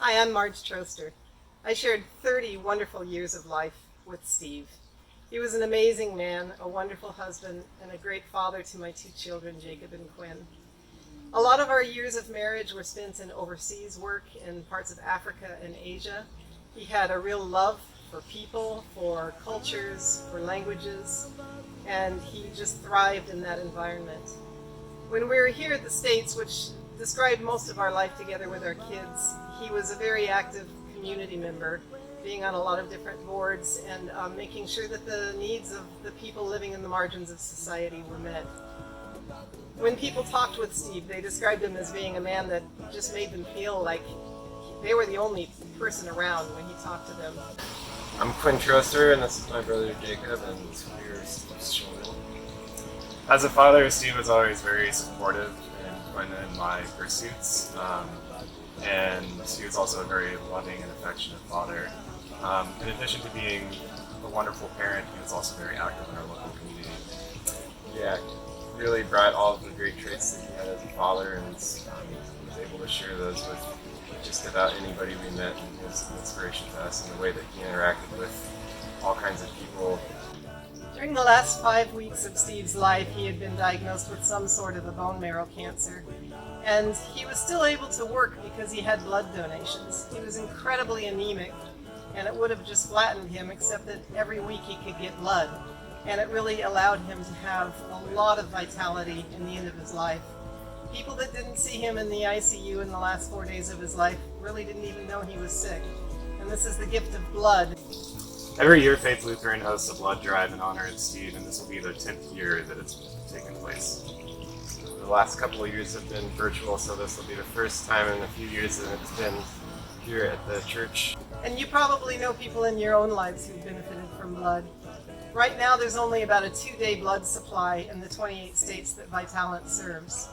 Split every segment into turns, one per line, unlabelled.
Hi, I'm Marge Troester. I shared 30 wonderful years of life with Steve. He was an amazing man, a wonderful husband, and a great father to my two children, Jacob and Quinn. A lot of our years of marriage were spent in overseas work in parts of Africa and Asia. He had a real love for people, for cultures, for languages, and he just thrived in that environment. When we were here at the States, which described most of our life together with our kids, he was a very active community member, being on a lot of different boards and making sure that the needs of the people living in the margins of society were met. When people talked with Steve, they described him as being a man that just made them feel like they were the only person around when he talked to them.
I'm Quinn Troester, and this is my brother Jacob, and we're Steve's children. As a father, Steve was always very supportive in Quinn and my pursuits, and he was also a very loving and affectionate father. In addition to being a wonderful parent, he was also very active in our local community. Yeah, really brought all of the great traits that he had as a father, and was able to share those with just about anybody we met, and he was an inspiration to us in the way that he interacted with all kinds of people.
During the last 5 weeks of Steve's life, he had been diagnosed with some sort of a bone marrow cancer, and he was still able to work because he had blood donations. He was incredibly anemic, and it would have just flattened him, except that every week he could get blood, and it really allowed him to have a lot of vitality in the end of his life. People that didn't see him in the ICU in the last 4 days of his life really didn't even know he was sick, and this is the gift of blood.
Every year, Faith Lutheran hosts a blood drive in honor of Steve, and this will be the 10th year that it's taken place. The last couple of years have been virtual, so this will be the first time in a few years that it's been here at the church.
And you probably know people in your own lives who've benefited from blood. Right now, there's only about a 2-day blood supply in the 28 states that Vitalant serves.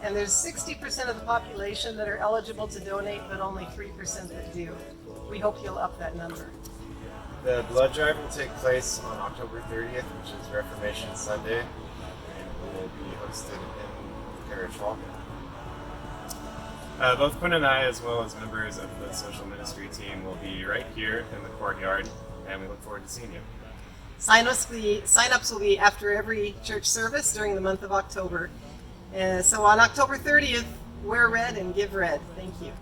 And there's 60% of the population that are eligible to donate, but only 3% that do. We hope you'll up that number.
The blood drive will take place on October 30th, which is Reformation Sunday, and will be hosted in the parish hall. Both Quinn and I, as well as members of the social ministry team, will be right here in the courtyard, and we look forward to seeing you.
Sign-ups will be after every church service during the month of October. So on October 30th, wear red and give red. Thank you.